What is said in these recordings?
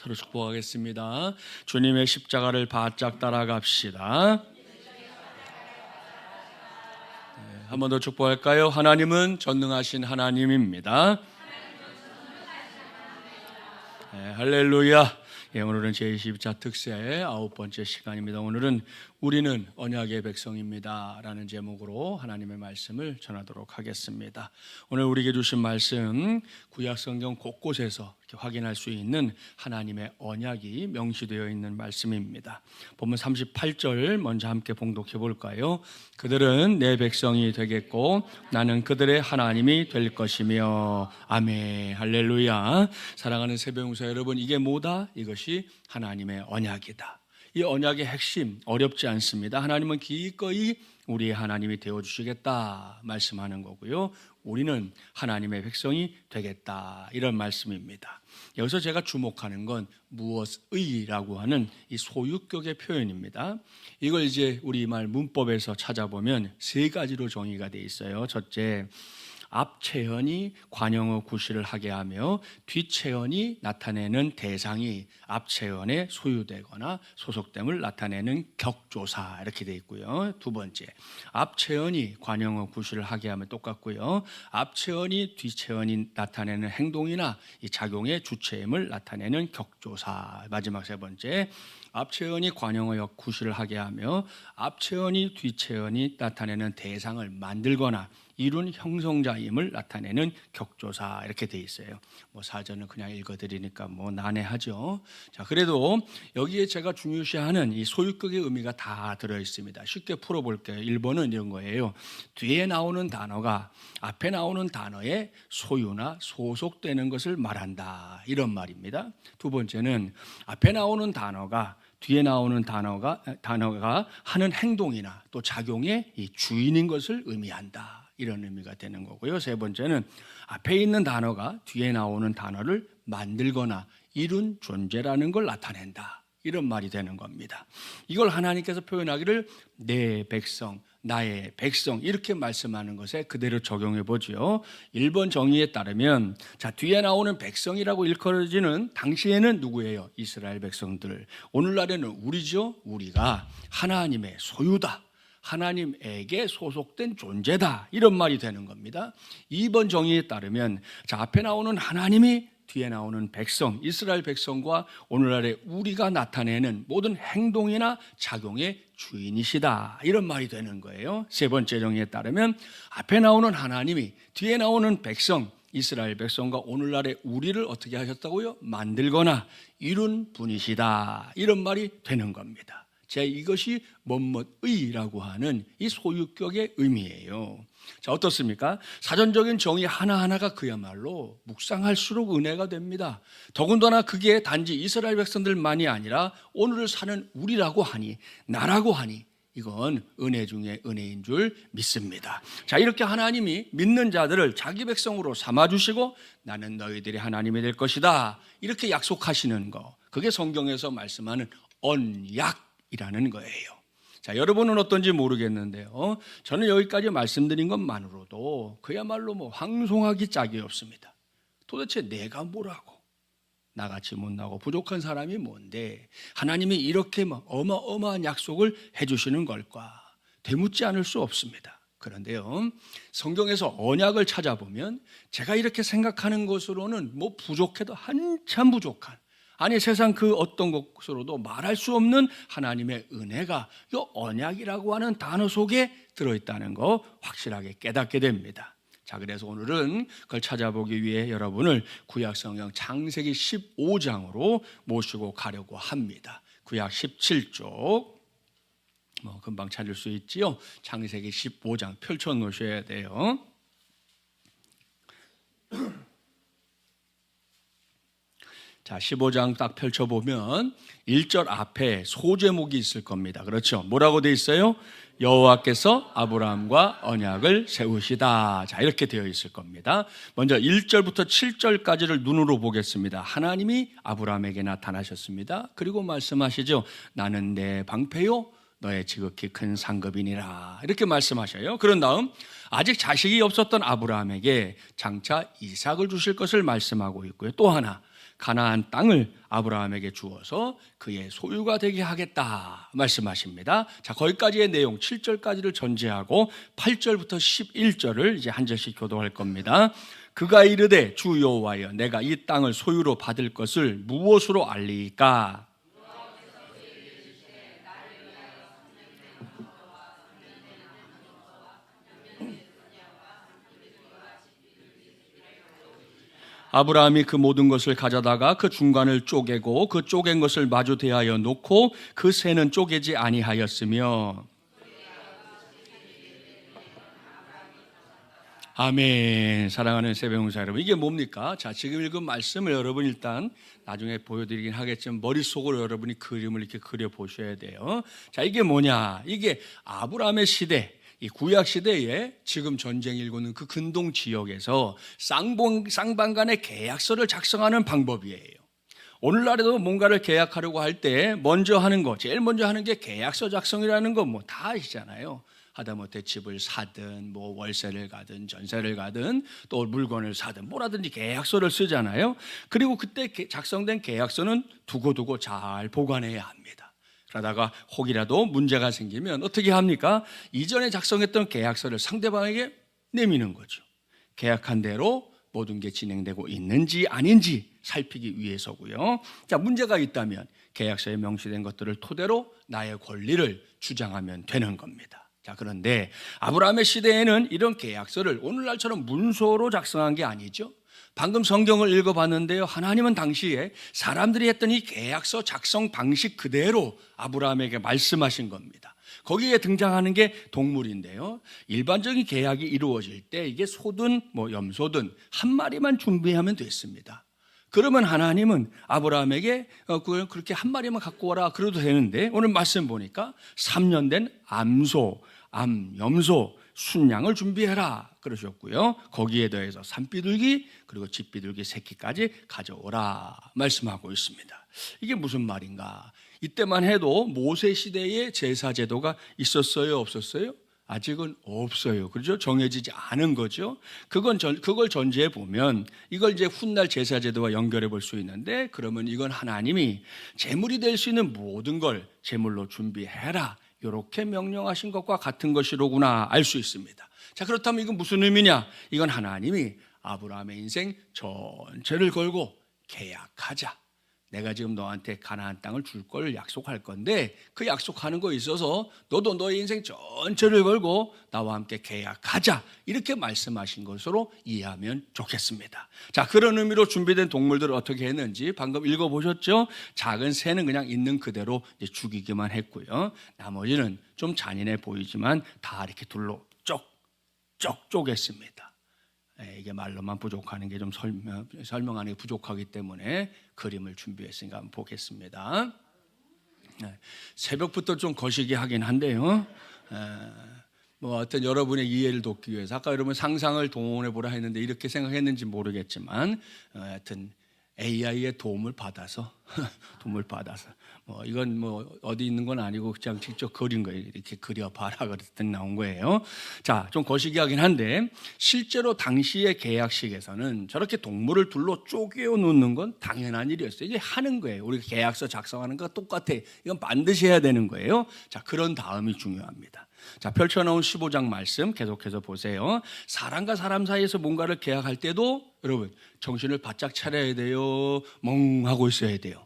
서로 축복하겠습니다. 주님의 십자가를 바짝 따라갑시다. 한 번 더 축복할까요? 하나님은 전능하신 하나님입니다. 할렐루야. 오늘은 제22차 특세의 9번째 시간입니다. 오늘은 우리는 언약의 백성입니다 라는 제목으로 하나님의 말씀을 전하도록 하겠습니다. 오늘 우리에게 주신 말씀, 구약성경 곳곳에서 이렇게 확인할 수 있는 하나님의 언약이 명시되어 있는 말씀입니다. 본문 38절 먼저 함께 봉독해 볼까요? 그들은 내 백성이 되겠고 나는 그들의 하나님이 될 것이며. 아멘. 할렐루야. 사랑하는 새벽용사 여러분, 이게 뭐다? 이것이 하나님의 언약이다. 이 언약의 핵심 어렵지 않습니다. 하나님은 기꺼이 우리의 하나님이 되어주시겠다 말씀하는 거고요. 우리는 하나님의 백성이 되겠다, 이런 말씀입니다. 여기서 제가 주목하는 건 무엇의라고 하는 이 소유격의 표현입니다. 이걸 이제 우리말 문법에서 찾아보면 세 가지로 정의가 되어 있어요. 첫째, 앞체언이 관용어 구실을 하게 하며 뒷체언이 나타내는 대상이 앞체언에 소유되거나 소속됨을 나타내는 격조사, 이렇게 되어 있고요. 두 번째, 앞체언이 관용어 구실을 하게 하면 똑같고요. 앞체언이 뒷체언이 나타내는 행동이나 이 작용의 주체임을 나타내는 격조사. 마지막 세 번째, 앞체언이 관용어 구실을 하게 하며 앞체언이 뒷체언이 나타내는 대상을 만들거나 이룬 형성자임을 나타내는 격조사, 이렇게 돼 있어요. 사전은 그냥 읽어드리니까 난해하죠. 자, 그래도 여기에 제가 중요시하는 이 소유격의 의미가 다 들어 있습니다. 쉽게 풀어볼게요. 1번은 이런 거예요. 뒤에 나오는 단어가 앞에 나오는 단어에 소유나 소속되는 것을 말한다, 이런 말입니다. 두 번째는 앞에 나오는 단어가 뒤에 나오는 단어가 하는 행동이나 또 작용의 이 주인인 것을 의미한다, 이런 의미가 되는 거고요. 세 번째는 앞에 있는 단어가 뒤에 나오는 단어를 만들거나 이룬 존재라는 걸 나타낸다, 이런 말이 되는 겁니다. 이걸 하나님께서 표현하기를 내 백성, 나의 백성, 이렇게 말씀하는 것에 그대로 적용해 보죠. 1번 정의에 따르면 뒤에 나오는 백성이라고 일컬어지는 당시에는 누구예요? 이스라엘 백성들. 오늘날에는 우리죠. 우리가 하나님의 소유다, 하나님에게 소속된 존재다, 이런 말이 되는 겁니다. 2번 정의에 따르면 앞에 나오는 하나님이 뒤에 나오는 백성, 이스라엘 백성과 오늘날의 우리가 나타내는 모든 행동이나 작용의 주인이시다, 이런 말이 되는 거예요. 세 번째 정의에 따르면 앞에 나오는 하나님이 뒤에 나오는 백성, 이스라엘 백성과 오늘날의 우리를 어떻게 하셨다고요? 만들거나 이룬 분이시다, 이런 말이 되는 겁니다. 이것이 뭐뭐의라고 하는 이 소유격의 의미예요. 자, 어떻습니까? 사전적인 정의 하나하나가 그야말로 묵상할수록 은혜가 됩니다. 더군다나 그게 단지 이스라엘 백성들만이 아니라 오늘을 사는 우리라고 하니, 나라고 하니 이건 은혜 중에 은혜인 줄 믿습니다. 자, 이렇게 하나님이 믿는 자들을 자기 백성으로 삼아주시고 나는 너희들이 하나님이 될 것이다, 이렇게 약속하시는 거, 그게 성경에서 말씀하는 언약이라는 거예요. 자, 여러분은 어떤지 모르겠는데요, 저는 여기까지 말씀드린 것만으로도 그야말로 황송하기 짝이 없습니다. 도대체 내가 뭐라고, 나같이 못나고 부족한 사람이 뭔데 하나님이 이렇게 어마어마한 약속을 해주시는 걸까, 되묻지 않을 수 없습니다. 그런데요, 성경에서 언약을 찾아보면 제가 이렇게 생각하는 것으로는 부족해도 한참 부족한, 아니 세상 그 어떤 것으로도 말할 수 없는 하나님의 은혜가 이 언약이라고 하는 단어 속에 들어있다는 거 확실하게 깨닫게 됩니다. 자, 그래서 오늘은 그걸 찾아보기 위해 여러분을 구약성경 창세기 15장으로 모시고 가려고 합니다. 구약 17쪽 금방 찾을 수 있지요. 창세기 15장 펼쳐 놓으셔야 돼요. 자, 15장 딱 펼쳐보면 1절 앞에 소제목이 있을 겁니다. 그렇죠? 뭐라고 되어 있어요? 여호와께서 아브라함과 언약을 세우시다. 자, 이렇게 되어 있을 겁니다. 먼저 1절부터 7절까지를 눈으로 보겠습니다. 하나님이 아브라함에게 나타나셨습니다. 그리고 말씀하시죠. 나는 내 방패요 너의 지극히 큰 상급이니라, 이렇게 말씀하셔요. 그런 다음 아직 자식이 없었던 아브라함에게 장차 이삭을 주실 것을 말씀하고 있고요. 또 하나, 가나안 땅을 아브라함에게 주어서 그의 소유가 되게 하겠다 말씀하십니다. 자, 거기까지의 내용 7절까지를 전제하고 8절부터 11절을 이제 한 절씩 교도할 겁니다. 그가 이르되 주 여호와여 내가 이 땅을 소유로 받을 것을 무엇으로 알리이까? 아브라함이 그 모든 것을 가져다가 그 중간을 쪼개고 그 쪼갠 것을 마주 대하여 놓고 그 새는 쪼개지 아니하였으며. 아멘. 사랑하는 새벽용사 여러분, 이게 뭡니까? 자, 지금 읽은 말씀을 여러분 일단 나중에 보여드리긴 하겠지만 머릿속으로 여러분이 그림을 이렇게 그려보셔야 돼요. 자, 이게 뭐냐? 이게 아브라함의 시대, 이 구약 시대에 지금 전쟁이 일고 있는 그 근동 지역에서 쌍방 간의 계약서를 작성하는 방법이에요. 오늘날에도 뭔가를 계약하려고 할 때 먼저 하는 거, 제일 먼저 하는 게 계약서 작성이라는 거 뭐 다 아시잖아요. 하다못해 집을 사든 뭐 월세를 가든 전세를 가든 또 물건을 사든 뭐라든지 계약서를 쓰잖아요. 그리고 그때 작성된 계약서는 두고두고 잘 보관해야 합니다. 그러다가 혹이라도 문제가 생기면 어떻게 합니까? 이전에 작성했던 계약서를 상대방에게 내미는 거죠. 계약한 대로 모든 게 진행되고 있는지 아닌지 살피기 위해서고요. 자, 문제가 있다면 계약서에 명시된 것들을 토대로 나의 권리를 주장하면 되는 겁니다. 자, 그런데 아브라함의 시대에는 이런 계약서를 오늘날처럼 문서로 작성한 게 아니죠. 방금 성경을 읽어봤는데요, 하나님은 당시에 사람들이 했던 이 계약서 작성 방식 그대로 아브라함에게 말씀하신 겁니다. 거기에 등장하는 게 동물인데요, 일반적인 계약이 이루어질 때 이게 소든 뭐 염소든 한 마리만 준비하면 됐습니다. 그러면 하나님은 아브라함에게 그렇게 한 마리만 갖고 와라 그래도 되는데, 오늘 말씀 보니까 3년 된 암소, 염소, 순양을 준비해라 그러셨고요. 거기에 더해서 산비둘기 그리고 집비둘기 새끼까지 가져오라 말씀하고 있습니다. 이게 무슨 말인가? 이때만 해도 모세 시대에 제사 제도가 있었어요, 없었어요? 아직은 없어요. 그렇죠? 정해지지 않은 거죠. 그걸 전제해 보면 이걸 이제 훗날 제사 제도와 연결해 볼 수 있는데, 그러면 이건 하나님이 제물이 될 수 있는 모든 걸 제물로 준비해라, 이렇게 명령하신 것과 같은 것이로구나 알 수 있습니다. 자, 그렇다면 이건 무슨 의미냐? 이건 하나님이 아브라함의 인생 전체를 걸고 계약하자. 내가 지금 너한테 가나안 땅을 줄 걸 약속할 건데 그 약속하는 거에 있어서 너도 너의 인생 전체를 걸고 나와 함께 계약하자, 이렇게 말씀하신 것으로 이해하면 좋겠습니다. 자, 그런 의미로 준비된 동물들을 어떻게 했는지 방금 읽어보셨죠? 작은 새는 그냥 있는 그대로 죽이기만 했고요. 나머지는 좀 잔인해 보이지만 다 이렇게 둘로 쪽 쪼갰습니다. 이게 말로만 부족하는 게 좀 설명하는 게 부족하기 때문에 그림을 준비했으니까 한번 보겠습니다. 새벽부터 좀 거시기 하긴 한데요. 뭐 어떤 여러분의 이해를 돕기 위해서 아까 여러분 상상을 동원해 보라 했는데 이렇게 생각했는지 모르겠지만 하여튼 AI의 도움을 받아서 뭐 이건 뭐 어디 있는 건 아니고 그냥 직접 그린 거예요. 이렇게 그려봐라 그랬더니 나온 거예요. 자, 좀 거시기하긴 한데 실제로 당시의 계약식에서는 저렇게 동물을 둘로 쪼개어 놓는 건 당연한 일이었어요. 이게 하는 거예요. 우리가 계약서 작성하는 거와 똑같아. 이건 반드시 해야 되는 거예요. 자, 그런 다음이 중요합니다. 자, 펼쳐놓은 15장 말씀 계속해서 보세요. 사람과 사람 사이에서 뭔가를 계약할 때도 여러분 정신을 바짝 차려야 돼요, 멍하고 있어야 돼요?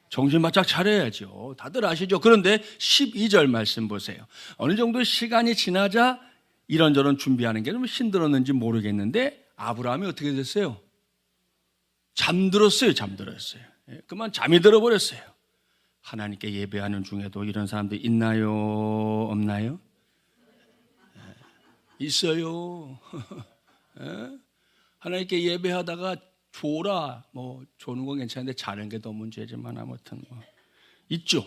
정신 바짝 차려야죠. 다들 아시죠? 그런데 12절 말씀 보세요. 어느 정도 시간이 지나자 이런저런 준비하는 게 좀 힘들었는지 모르겠는데 아브라함이 어떻게 됐어요? 잠들었어요. 그만 잠이 들어버렸어요. 하나님께 예배하는 중에도 이런 사람들 있나요? 없나요? 있어요. 하나님께 예배하다가 줘라, 뭐 조는 건 괜찮은데 자는 게 더 문제지만 아무튼 뭐 있죠.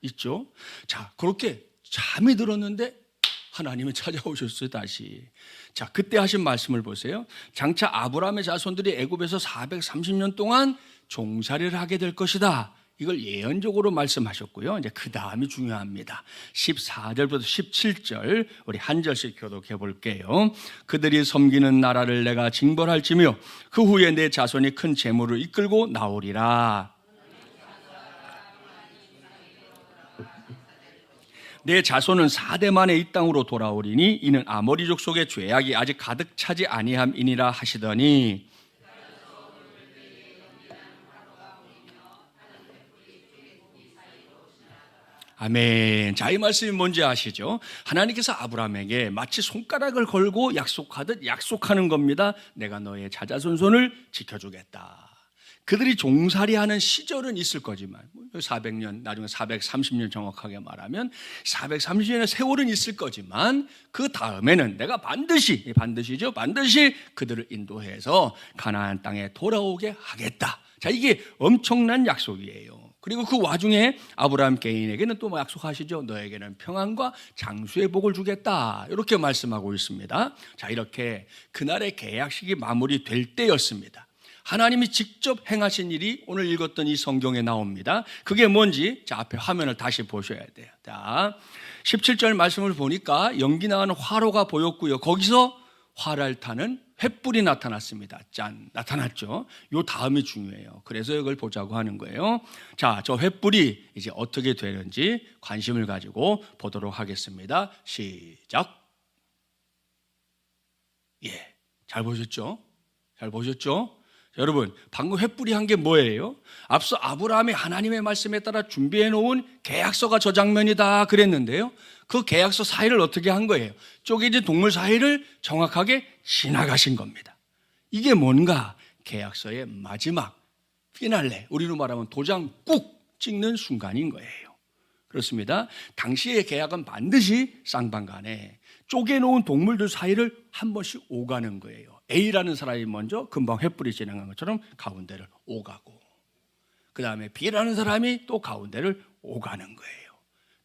있죠. 자, 그렇게 잠이 들었는데 하나님이 찾아오셨어요, 다시. 자, 그때 하신 말씀을 보세요. 장차 아브라함의 자손들이 애굽에서 430년 동안 종살이를 하게 될 것이다, 이걸 예언적으로 말씀하셨고요. 이제 그 다음이 중요합니다. 14절부터 17절 우리 한 절씩 교독해 볼게요. 그들이 섬기는 나라를 내가 징벌할지며 그 후에 내 자손이 큰 재물을 이끌고 나오리라. 내 자손은 4대 만에 이 땅으로 돌아오리니 이는 아모리족 속의 죄악이 아직 가득 차지 아니함이니라 하시더니, 아멘. 자, 이 말씀이 뭔지 아시죠? 하나님께서 아브라함에게 마치 손가락을 걸고 약속하듯 약속하는 겁니다. 내가 너의 자자손손을 지켜주겠다. 그들이 종살이하는 시절은 있을 거지만 400년, 나중에 430년 정확하게 말하면 430년의 세월은 있을 거지만 그 다음에는 내가 반드시죠. 반드시 그들을 인도해서 가나안 땅에 돌아오게 하겠다. 자, 이게 엄청난 약속이에요. 그리고 그 와중에 아브라함 개인에게는 또 약속하시죠. 너에게는 평안과 장수의 복을 주겠다. 이렇게 말씀하고 있습니다. 자, 이렇게 그날의 계약식이 마무리될 때였습니다. 하나님이 직접 행하신 일이 오늘 읽었던 이 성경에 나옵니다. 그게 뭔지 자, 앞에 화면을 다시 보셔야 돼요. 자, 17절 말씀을 보니까 연기 나가는 화로가 보였고요. 거기서 화를 타는 횃불이 나타났습니다. 짠, 나타났죠. 요 다음이 중요해요. 그래서 이걸 보자고 하는 거예요. 자, 저 횃불이 이제 어떻게 되는지 관심을 가지고 보도록 하겠습니다. 시작. 예, 잘 보셨죠? 잘 보셨죠? 여러분, 방금 횃불이 한 게 뭐예요? 앞서 아브라함이 하나님의 말씀에 따라 준비해 놓은 계약서가 저 장면이다 그랬는데요. 그 계약서 사이를 어떻게 한 거예요? 쪼개진 동물 사이를 정확하게 지나가신 겁니다. 이게 뭔가? 계약서의 마지막 피날레, 우리로 말하면 도장 꾹 찍는 순간인 거예요. 그렇습니다. 당시의 계약은 반드시 쌍방간에 쪼개놓은 동물들 사이를 한 번씩 오가는 거예요. A라는 사람이 먼저 금방 횃불이 지나간 것처럼 가운데를 오가고, 그 다음에 B라는 사람이 또 가운데를 오가는 거예요.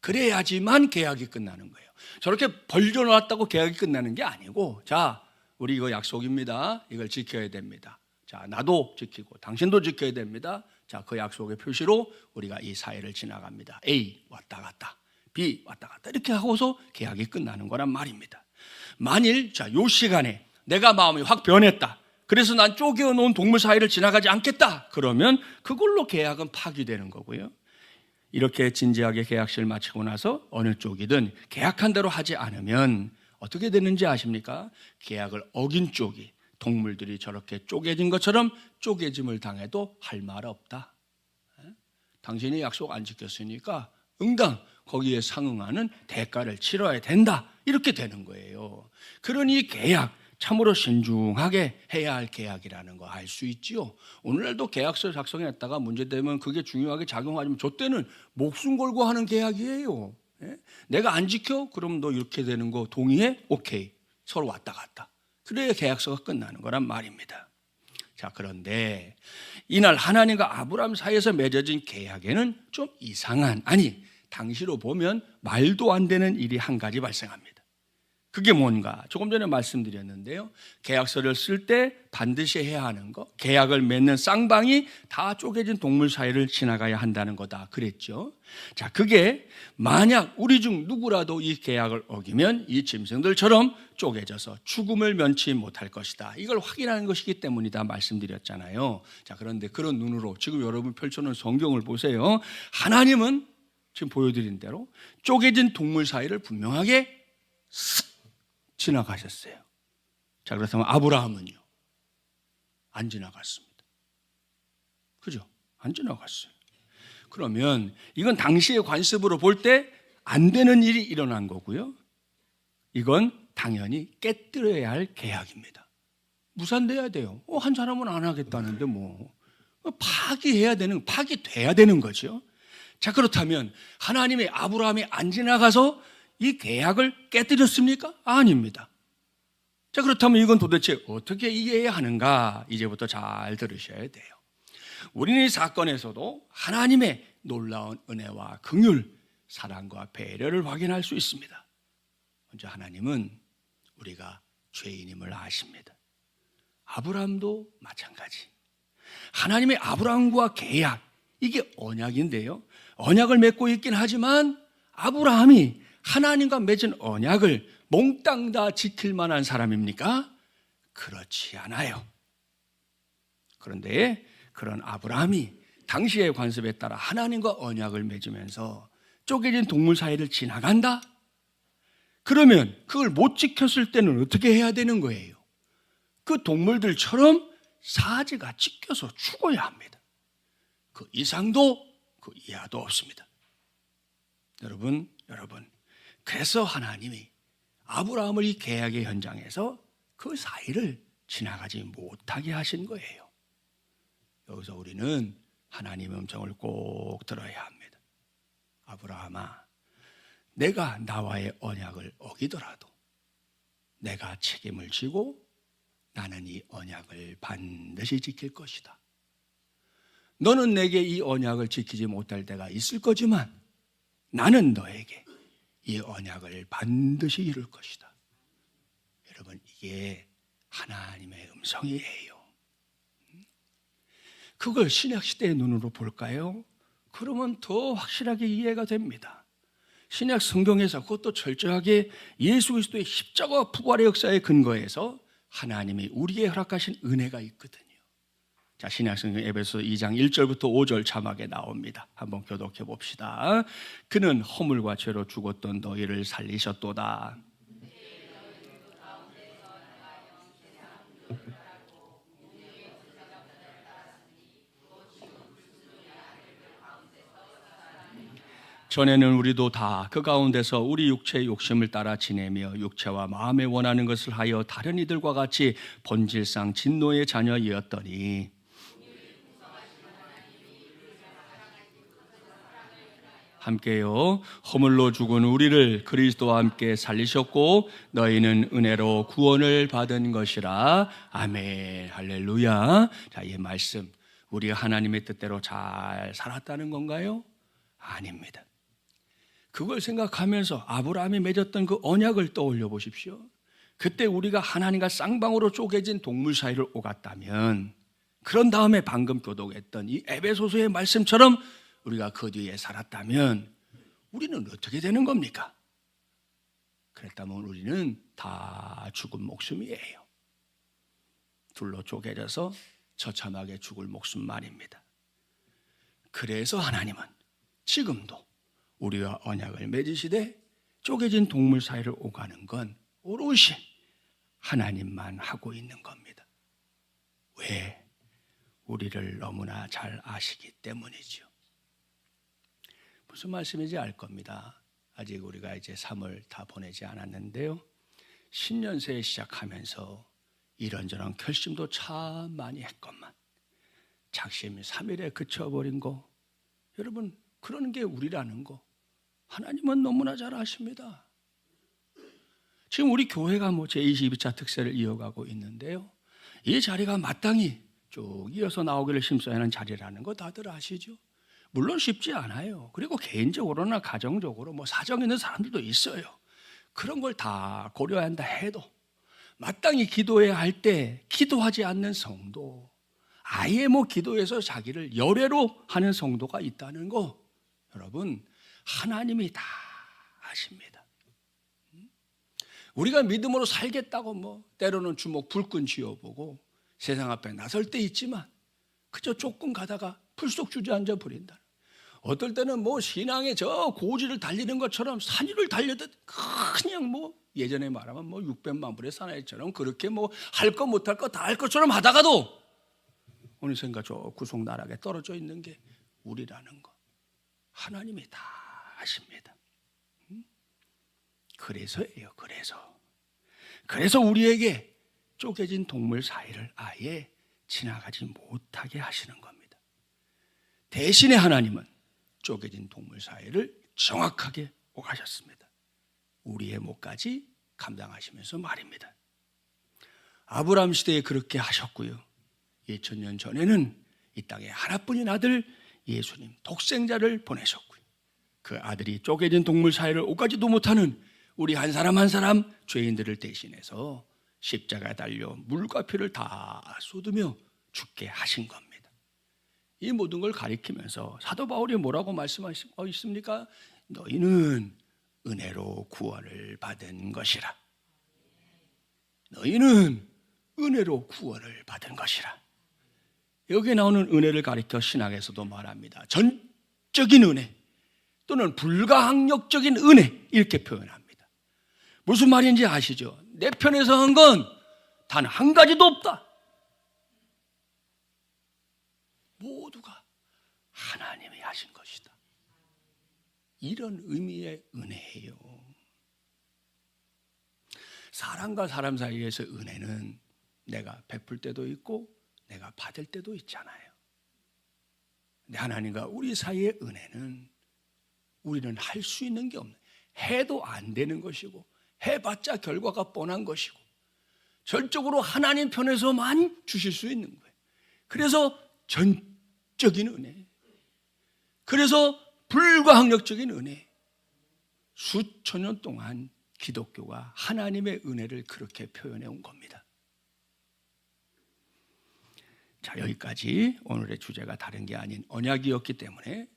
그래야지만 계약이 끝나는 거예요. 저렇게 벌려놨다고 계약이 끝나는 게 아니고, 자, 우리 이거 약속입니다. 이걸 지켜야 됩니다. 자, 나도 지키고 당신도 지켜야 됩니다. 자, 그 약속의 표시로 우리가 이 사이를 지나갑니다. A 왔다 갔다, B 왔다 갔다 이렇게 하고서 계약이 끝나는 거란 말입니다. 만일 자, 요 시간에 내가 마음이 확 변했다. 그래서 난 쪼개놓은 동물 사이를 지나가지 않겠다. 그러면 그걸로 계약은 파기되는 거고요. 이렇게 진지하게 계약식을 마치고 나서 어느 쪽이든 계약한 대로 하지 않으면 어떻게 되는지 아십니까? 계약을 어긴 쪽이 동물들이 저렇게 쪼개진 것처럼 쪼개짐을 당해도 할 말 없다. 당신이 약속 안 지켰으니까 응당 거기에 상응하는 대가를 치러야 된다. 이렇게 되는 거예요. 그러니 계약 참으로 신중하게 해야 할 계약이라는 거 알 수 있지요. 오늘날도 계약서 작성했다가 문제되면 그게 중요하게 작용하면 저 때는 목숨 걸고 하는 계약이에요. 내가 안 지켜? 그럼 너 이렇게 되는 거 동의해? 오케이. 서로 왔다 갔다. 그래야 계약서가 끝나는 거란 말입니다. 자, 그런데 이날 하나님과 아브라함 사이에서 맺어진 계약에는 좀 이상한, 아니 당시로 보면 말도 안 되는 일이 한 가지 발생합니다. 그게 뭔가? 조금 전에 말씀드렸는데요. 계약서를 쓸 때 반드시 해야 하는 거, 계약을 맺는 쌍방이 다 쪼개진 동물 사이를 지나가야 한다는 거다 그랬죠. 자, 그게 만약 우리 중 누구라도 이 계약을 어기면 이 짐승들처럼 쪼개져서 죽음을 면치 못할 것이다. 이걸 확인하는 것이기 때문이다 말씀드렸잖아요. 자, 그런데 그런 눈으로 지금 여러분 펼쳐놓은 성경을 보세요. 하나님은 지금 보여드린 대로 쪼개진 동물 사이를 분명하게 쓱 지나가셨어요. 자, 그렇다면 아브라함은요? 안 지나갔습니다. 그죠? 안 지나갔어요. 그러면 이건 당시의 관습으로 볼 때 안 되는 일이 일어난 거고요. 이건 당연히 깨뜨려야 할 계약입니다. 무산돼야 돼요. 한 사람은 안 하겠다는데 파기돼야 되는 거죠. 자, 그렇다면 하나님의 아브라함이 안 지나가서 이 계약을 깨뜨렸습니까? 아닙니다. 자, 그렇다면 이건 도대체 어떻게 이해해야 하는가? 이제부터 잘 들으셔야 돼요. 우리는 이 사건에서도 하나님의 놀라운 은혜와 긍휼, 사랑과 배려를 확인할 수 있습니다. 먼저 하나님은 우리가 죄인임을 아십니다. 아브라함도 마찬가지. 하나님의 아브라함과 계약, 이게 언약인데요. 언약을 맺고 있긴 하지만 아브라함이 하나님과 맺은 언약을 몽땅 다 지킬 만한 사람입니까? 그렇지 않아요. 그런데 그런 아브라함이 당시의 관습에 따라 하나님과 언약을 맺으면서 쪼개진 동물 사이를 지나간다? 그러면 그걸 못 지켰을 때는 어떻게 해야 되는 거예요? 그 동물들처럼 사지가 찢겨서 죽어야 합니다. 그 이상도 그 이하도 없습니다. 여러분, 그래서 하나님이 아브라함을 이 계약의 현장에서 그 사이를 지나가지 못하게 하신 거예요. 여기서 우리는 하나님의 음성을 꼭 들어야 합니다. 아브라함아, 내가 나와의 언약을 어기더라도 내가 책임을 지고 나는 이 언약을 반드시 지킬 것이다. 너는 내게 이 언약을 지키지 못할 때가 있을 거지만 나는 너에게 이 언약을 반드시 이룰 것이다. 여러분, 이게 하나님의 음성이에요. 그걸 신약시대의 눈으로 볼까요? 그러면 더 확실하게 이해가 됩니다. 신약 성경에서 그것도 철저하게 예수 그리스도의 십자가와 부활의 역사에 근거해서 하나님이 우리에게 허락하신 은혜가 있거든요. 자, 신약 성경 에베소 2장 1절부터 5절 자막에 나옵니다. 한번 교독해 봅시다. 그는 허물과 죄로 죽었던 너희를 살리셨도다. 전에는 우리도 다 그 가운데서 우리 육체의 욕심을 따라 지내며 육체와 마음에 원하는 것을 하여 다른 이들과 같이 본질상 진노의 자녀이었더니 함께요 허물로 죽은 우리를 그리스도와 함께 살리셨고 너희는 은혜로 구원을 받은 것이라. 아멘. 할렐루야. 자, 이 말씀 우리가 하나님의 뜻대로 잘 살았다는 건가요? 아닙니다. 그걸 생각하면서 아브라함이 맺었던 그 언약을 떠올려 보십시오. 그때 우리가 하나님과 쌍방으로 쪼개진 동물 사이를 오갔다면, 그런 다음에 방금 교독했던 이 에베소서의 말씀처럼 우리가 그 뒤에 살았다면 우리는 어떻게 되는 겁니까? 그랬다면 우리는 다 죽은 목숨이에요. 둘로 쪼개져서 처참하게 죽을 목숨 말입니다. 그래서 하나님은 지금도 우리와 언약을 맺으시되 쪼개진 동물 사이를 오가는 건 오롯이 하나님만 하고 있는 겁니다. 왜? 우리를 너무나 잘 아시기 때문이죠. 무슨 말씀인지 알 겁니다. 아직 우리가 이제 3월 다 보내지 않았는데요, 신년새에 시작하면서 이런저런 결심도 참 많이 했건만 작심이 3일에 그쳐버린 거, 여러분 그러는 게 우리라는 거 하나님은 너무나 잘 아십니다. 지금 우리 교회가 제22차 특세를 이어가고 있는데요, 이 자리가 마땅히 쭉 이어서 나오기를 심사하는 자리라는 거 다들 아시죠? 물론 쉽지 않아요. 그리고 개인적으로나 가정적으로 사정 있는 사람들도 있어요. 그런 걸 다 고려한다 해도 마땅히 기도해야 할 때 기도하지 않는 성도, 아예 기도해서 자기를 열애로 하는 성도가 있다는 거, 여러분 하나님이 다 아십니다. 우리가 믿음으로 살겠다고 때로는 주먹 불끈 쥐어보고 세상 앞에 나설 때 있지만 그저 조금 가다가 불쑥 주저앉아 버린다. 어떨 때는 신앙의 저 고지를 달리는 것처럼 산 위를 달려도 그냥 예전에 말하면 600만 불의 사나이처럼 그렇게 할 거 못할 거 다 할 것처럼 하다가도 어느샌가 저 구속 나락에 떨어져 있는 게 우리라는 거 하나님이 다 아십니다. 그래서예요. 그래서 우리에게 쪼개진 동물 사이를 아예 지나가지 못하게 하시는 겁니다. 대신에 하나님은 쪼개진 동물 사이를 정확하게 오가셨습니다. 우리의 몫까지 감당하시면서 말입니다. 아브라함 시대에 그렇게 하셨고요, 2000년 전에는 이 땅에 하나뿐인 아들 예수님 독생자를 보내셨고요, 그 아들이 쪼개진 동물 사이를 오가지도 못하는 우리 한 사람 한 사람 죄인들을 대신해서 십자가에 달려 물과 피를 다 쏟으며 죽게 하신 겁니다. 이 모든 걸 가리키면서 사도 바울이 뭐라고 말씀하시고 있습니까? 너희는 은혜로 구원을 받은 것이라. 너희는 은혜로 구원을 받은 것이라. 여기에 나오는 은혜를 가리켜 신학에서도 말합니다. 전적인 은혜 또는 불가항력적인 은혜, 이렇게 표현합니다. 무슨 말인지 아시죠? 내 편에서 한 건 단 한 가지도 없다. 모두가 하나님이 하신 것이다. 이런 의미의 은혜예요. 사람과 사람 사이에서 은혜는 내가 베풀 때도 있고 내가 받을 때도 있잖아요. 근데 하나님과 우리 사이의 은혜는 우리는 할 수 있는 게 없는, 해도 안 되는 것이고 해봤자 결과가 뻔한 것이고 절적으로 하나님 편에서만 주실 수 있는 거예요. 그래서 전적인 은혜, 그래서 불가항력적인 은혜. 수천 년 동안 기독교가 하나님의 은혜를 그렇게 표현해 온 겁니다. 자, 여기까지 오늘의 주제가 다른 게 아닌 언약이었기 때문에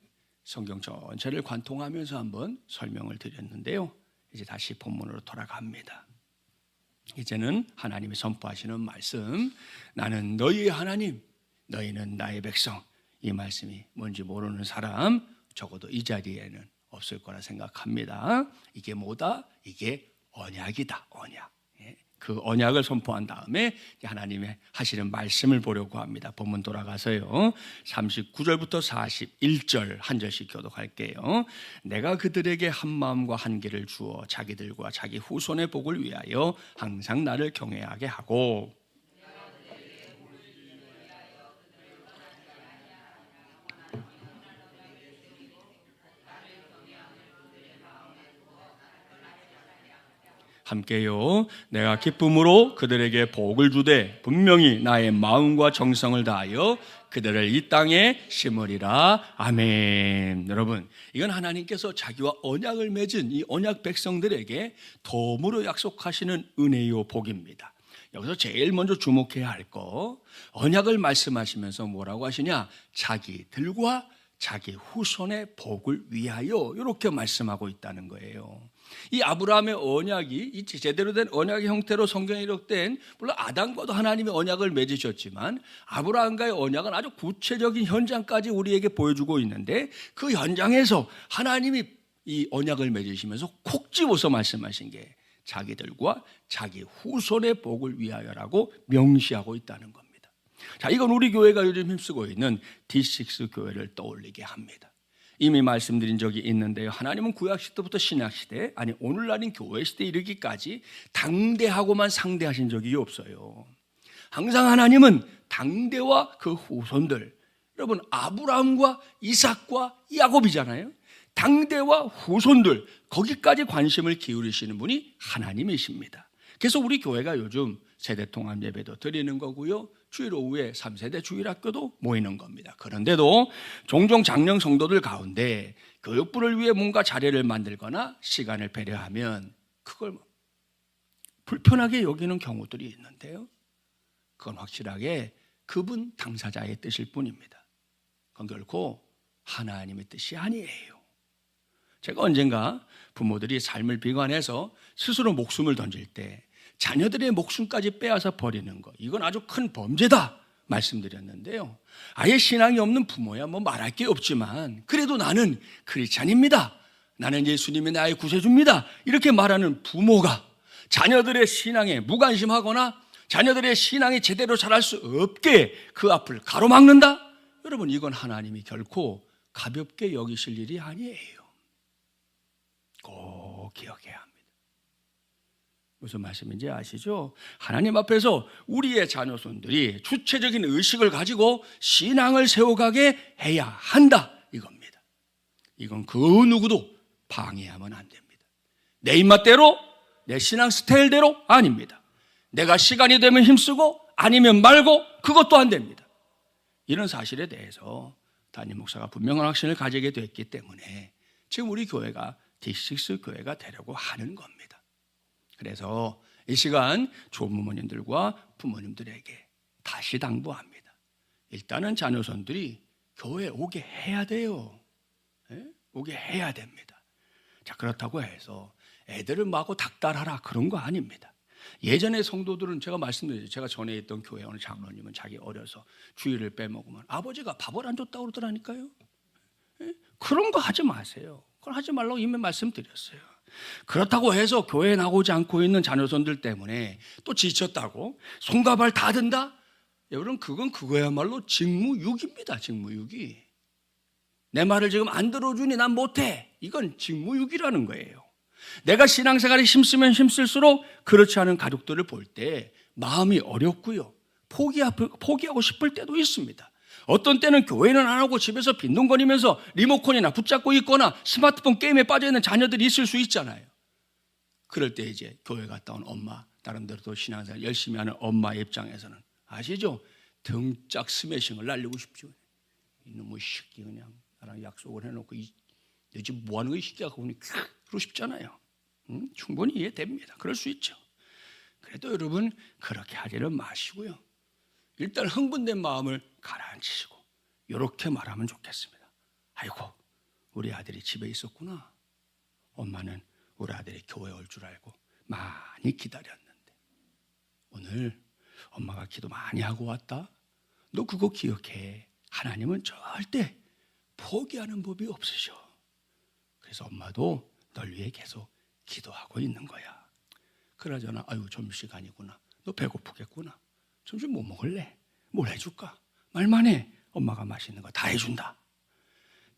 성경 전체를 관통하면서 한번 설명을 드렸는데요. 이제 다시 본문으로 돌아갑니다. 이제는 하나님이 선포하시는 말씀, 나는 너희의 하나님, 너희는 나의 백성. 이 말씀이 뭔지 모르는 사람 적어도 이 자리에는 없을 거라 생각합니다. 이게 뭐다? 이게 언약이다. 언약. 그 언약을 선포한 다음에 하나님의 하시는 말씀을 보려고 합니다. 본문 돌아가서요, 39절부터 41절 한 절씩 교독할게요. 내가 그들에게 한 마음과 한 길을 주어 자기들과 자기 후손의 복을 위하여 항상 나를 경외하게 하고, 함께요. 내가 기쁨으로 그들에게 복을 주되 분명히 나의 마음과 정성을 다하여 그들을 이 땅에 심으리라. 아멘. 여러분, 이건 하나님께서 자기와 언약을 맺은 이 언약 백성들에게 덤으로 약속하시는 은혜요 복입니다. 여기서 제일 먼저 주목해야 할 거, 언약을 말씀하시면서 뭐라고 하시냐? 자기들과 자기 후손의 복을 위하여, 이렇게 말씀하고 있다는 거예요. 이 아브라함의 언약이 이 제대로 된 언약의 형태로 성경에 기록된, 물론 아담과도 하나님의 언약을 맺으셨지만 아브라함과의 언약은 아주 구체적인 현장까지 우리에게 보여주고 있는데, 그 현장에서 하나님이 이 언약을 맺으시면서 콕 집어서 말씀하신 게 자기들과 자기 후손의 복을 위하여라고 명시하고 있다는 겁니다. 자, 이건 우리 교회가 요즘 힘쓰고 있는 D6 교회를 떠올리게 합니다. 이미 말씀드린 적이 있는데요, 하나님은 구약시대부터 신약시대, 아니 오늘날인 교회시대에 이르기까지 당대하고만 상대하신 적이 없어요. 항상 하나님은 당대와 그 후손들, 여러분 아브라함과 이삭과 야곱이잖아요. 당대와 후손들, 거기까지 관심을 기울이시는 분이 하나님이십니다. 그래서 우리 교회가 요즘 세대통합 예배도 드리는 거고요, 주일 오후에 3세대 주일학교도 모이는 겁니다. 그런데도 종종 장령 성도들 가운데 교육부를 위해 뭔가 자리를 만들거나 시간을 배려하면 그걸 불편하게 여기는 경우들이 있는데요, 그건 확실하게 그분 당사자의 뜻일 뿐입니다. 그건 결코 하나님의 뜻이 아니에요. 제가 언젠가 부모들이 삶을 비관해서 스스로 목숨을 던질 때 자녀들의 목숨까지 빼앗아 버리는 것, 이건 아주 큰 범죄다 말씀드렸는데요, 아예 신앙이 없는 부모야 뭐 말할 게 없지만 그래도 나는 크리스찬입니다, 나는 예수님이 나의 구세주입니다, 이렇게 말하는 부모가 자녀들의 신앙에 무관심하거나 자녀들의 신앙이 제대로 자랄 수 없게 그 앞을 가로막는다? 여러분, 이건 하나님이 결코 가볍게 여기실 일이 아니에요. 꼭 기억해야 합니다. 무슨 말씀인지 아시죠? 하나님 앞에서 우리의 자녀손들이 주체적인 의식을 가지고 신앙을 세워가게 해야 한다, 이겁니다. 이건 그 누구도 방해하면 안 됩니다. 내 입맛대로, 내 신앙 스타일대로 아닙니다. 내가 시간이 되면 힘쓰고 아니면 말고, 그것도 안 됩니다. 이런 사실에 대해서 담임 목사가 분명한 확신을 가지게 됐기 때문에 지금 우리 교회가 D6 교회가 되려고 하는 겁니다. 그래서 이 시간 조부모님들과 부모님들에게 다시 당부합니다. 일단은 자녀손들이 교회에 오게 해야 돼요. 예? 오게 해야 됩니다. 자, 그렇다고 해서 애들을 마구 닥달하라 그런 거 아닙니다. 예전에 성도들은 제가 말씀드렸죠. 제가 전에 있던 교회 어느 장로님은 자기 어려서 주일을 빼먹으면 아버지가 밥을 안 줬다고 그러더라니까요. 예? 그런 거 하지 마세요. 그걸 하지 말라고 이미 말씀드렸어요. 그렇다고 해서 교회에 나오지 않고 있는 자녀손들 때문에 또 지쳤다고 손과 발 다 든다? 여러분, 그건 그거야말로 직무유기입니다. 직무유기. 내 말을 지금 안 들어주니 난 못해. 이건 직무유기라는 거예요. 내가 신앙생활에 힘쓰면 힘쓸수록 그렇지 않은 가족들을 볼 때 마음이 어렵고요. 포기하고 싶을 때도 있습니다. 어떤 때는 교회는 안 하고 집에서 빈둥거리면서 리모컨이나 붙잡고 있거나 스마트폰 게임에 빠져있는 자녀들이 있을 수 있잖아요. 그럴 때 이제 교회 갔다 온 엄마, 나름대로 또 신앙생활 열심히 하는 엄마 입장에서는 아시죠? 등짝 스매싱을 날리고 싶죠. 이놈의 새끼 그냥 나랑 약속을 해놓고 너 지금 뭐 하는 거야 이 새끼야 그러고 싶잖아요. 충분히 이해됩니다. 그럴 수 있죠. 그래도 여러분 그렇게 하지는 마시고요. 일단 흥분된 마음을 가라앉히시고 이렇게 말하면 좋겠습니다. 아이고, 우리 아들이 집에 있었구나. 엄마는 우리 아들이 교회 올 줄 알고 많이 기다렸는데 오늘 엄마가 기도 많이 하고 왔다. 너 그거 기억해. 하나님은 절대 포기하는 법이 없으셔. 그래서 엄마도 널 위해 계속 기도하고 있는 거야. 그러잖아. 아유, 점심시간이구나. 너 배고프겠구나. 점심 뭐 먹을래? 뭘 해줄까? 말만 해. 엄마가 맛있는 거 다 해준다.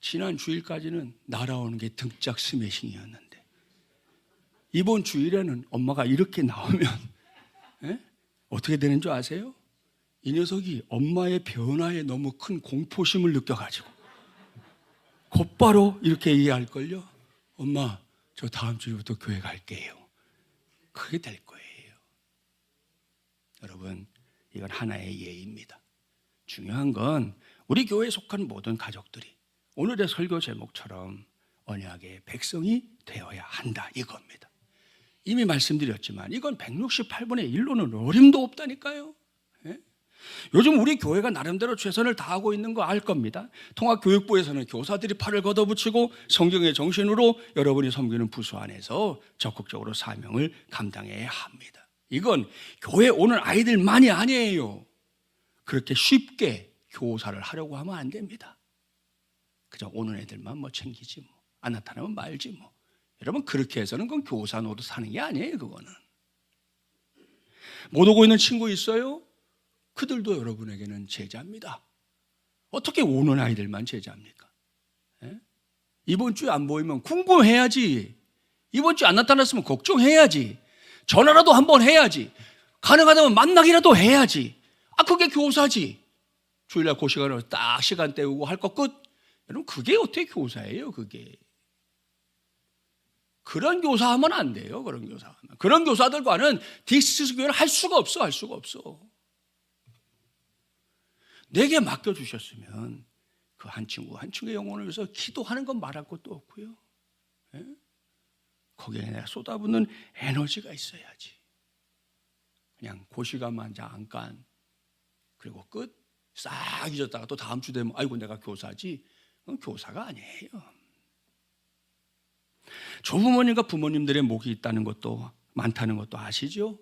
지난 주일까지는 날아오는 게 등짝 스매싱이었는데 이번 주일에는 엄마가 이렇게 나오면 어떻게 되는 줄 아세요? 이 녀석이 엄마의 변화에 너무 큰 공포심을 느껴가지고 곧바로 이렇게 이해할걸요. 엄마, 저 다음 주부터 교회 갈게요. 그게 될 거예요. 여러분, 이건 하나의 예입니다. 중요한 건 우리 교회에 속한 모든 가족들이 오늘의 설교 제목처럼 언약의 백성이 되어야 한다 이겁니다. 이미 말씀드렸지만 이건 168분의 1로는 어림도 없다니까요. 요즘 우리 교회가 나름대로 최선을 다하고 있는 거 알 겁니다. 통합교육부에서는 교사들이 팔을 걷어붙이고 성경의 정신으로 여러분이 섬기는 부서 안에서 적극적으로 사명을 감당해야 합니다. 이건 교회에 오는 아이들만이 아니에요. 그렇게 쉽게 교사를 하려고 하면 안 됩니다. 그저 오는 애들만 뭐 챙기지 뭐. 안 나타나면 말지 뭐. 여러분, 그렇게 해서는 그건 교사 노릇 하는 게 아니에요. 그거는. 못 오고 있는 친구 있어요? 그들도 여러분에게는 제자입니다. 어떻게 오는 아이들만 제자입니까? 이번 주에 안 보이면 궁금해야지. 이번 주에 안 나타났으면 걱정해야지. 전화라도 한번 해야지. 가능하다면 만나기라도 해야지. 그게 교사지. 주일날 그 시간으로 딱 시간 때우고 할 거 끝. 여러분, 그게 어떻게 교사예요, 그게. 그런 교사하면 안 돼요, 그런 교사하면. 그런 교사들과는 디스스 교회를 할 수가 없어. 내게 맡겨주셨으면 그 한 친구의 영혼을 위해서 기도하는 건 말할 것도 없고요. 거기에 내가 쏟아붓는 에너지가 있어야지. 그냥 그 시간만 잠깐 그리고 끝 싹 잊었다가 또 다음 주 되면 아이고 내가 교사지. 그건 교사가 아니에요. 조부모님과 부모님들의 목이 있다는 것도 많다는 것도 아시죠?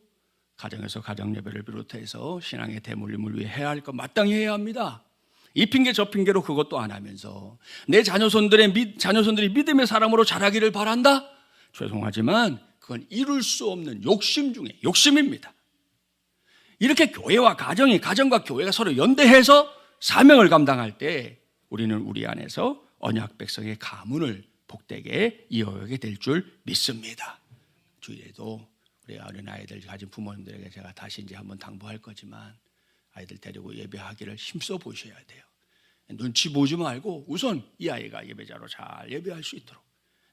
가정에서 가정 예배를 비롯해서 신앙의 대물림을 위해 해야 할 것 마땅히 해야 합니다. 이 핑계 저 핑계로 그것도 안 하면서 내 자녀손들이 믿음의 사람으로 자라기를 바란다? 죄송하지만 그건 이룰 수 없는 욕심 중에 욕심입니다. 이렇게 교회와 가정과 교회가 서로 연대해서 사명을 감당할 때 우리는 우리 안에서 언약 백성의 가문을 복되게 이어가게 될 줄 믿습니다. 주일에도 우리 어린아이들 가진 부모님들에게 제가 다시 이제 한번 당부할 거지만 아이들 데리고 예배하기를 힘써 보셔야 돼요. 눈치 보지 말고 우선 이 아이가 예배자로 잘 예배할 수 있도록.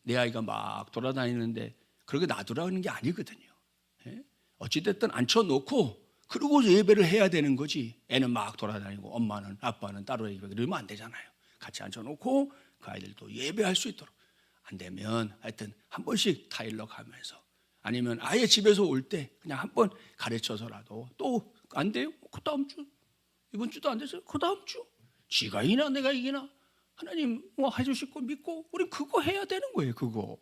내 아이가 막 돌아다니는데 그렇게 놔두라는 게 아니거든요. 어찌됐든 앉혀놓고 그러고 예배를 해야 되는 거지. 애는 막 돌아다니고 엄마는 아빠는 따로 예배 그러면 안 되잖아요. 같이 앉혀놓고 그 아이들도 예배할 수 있도록. 안 되면 하여튼 한 번씩 타일러 가면서 아니면 아예 집에서 올 때 그냥 한 번 가르쳐서라도 또 안 돼요? 그 다음 주 이번 주도 안 돼서 그 다음 주 쥐가 이기나 내가 이기나 하나님 뭐 해주실 거 믿고 우리 그거 해야 되는 거예요. 그거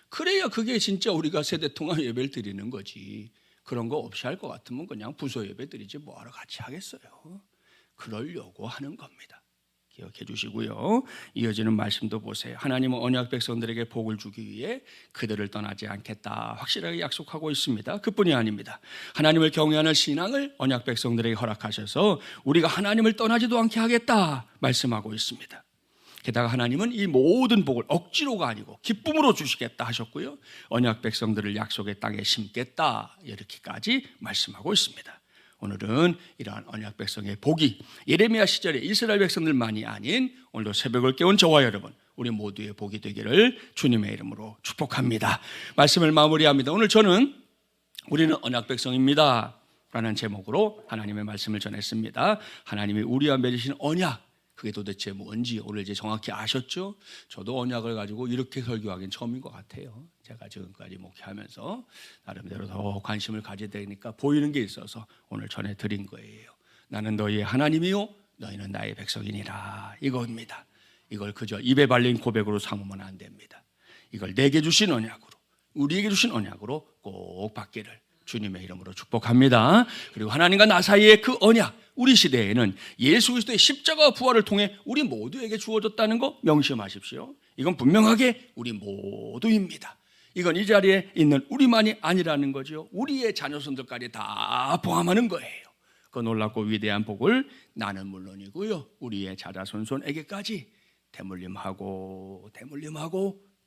그래야 그게 진짜 우리가 세대통합 예배를 드리는 거지. 그런 거 없이 할 것 같으면 그냥 부서 예배 드리지 뭐하러 같이 하겠어요. 그러려고 하는 겁니다. 기억해 주시고요. 이어지는 말씀도 보세요. 하나님은 언약 백성들에게 복을 주기 위해 그들을 떠나지 않겠다 확실하게 약속하고 있습니다. 그뿐이 아닙니다. 하나님을 경외하는 신앙을 언약 백성들에게 허락하셔서 우리가 하나님을 떠나지도 않게 하겠다 말씀하고 있습니다. 게다가 하나님은 이 모든 복을 억지로가 아니고 기쁨으로 주시겠다 하셨고요. 언약 백성들을 약속의 땅에 심겠다 이렇게까지 말씀하고 있습니다. 오늘은 이러한 언약 백성의 복이 예레미야 시절에 이스라엘 백성들만이 아닌 오늘도 새벽을 깨운 저와 여러분 우리 모두의 복이 되기를 주님의 이름으로 축복합니다. 말씀을 마무리합니다. 오늘 저는 우리는 언약 백성입니다 라는 제목으로 하나님의 말씀을 전했습니다. 하나님이 우리와 맺으신 언약 그게 도대체 뭔지 오늘 이제 정확히 아셨죠? 저도 언약을 가지고 이렇게 설교하기는 처음인 것 같아요. 제가 지금까지 목회하면서 나름대로 더 관심을 가져야 되니까 보이는 게 있어서 오늘 전해드린 거예요. 나는 너희의 하나님이요 너희는 나의 백성이니라 이겁니다. 이걸 그저 입에 발린 고백으로 삼으면 안 됩니다. 이걸 내게 주신 언약으로 우리에게 주신 언약으로 꼭 받기를 주님의 이름으로 축복합니다. 그리고 하나님과 나 사이의 그 언약 우리 시대에는 예수 그리스도의 십자가 부활을 통해 우리 모두에게 주어졌다는 거 명심하십시오. 이건 분명하게 우리 모두입니다. 이건 이 자리에 있는 우리만이 아니라는 거죠. 우리의 자녀손들까지 다 포함하는 거예요. 그 놀랍고 위대한 복을 나는 물론이고요 우리의 자자손손에게까지 대물림하고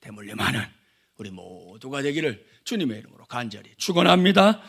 대물림하는 우리 모두가 되기를 주님의 이름으로 간절히 축원합니다.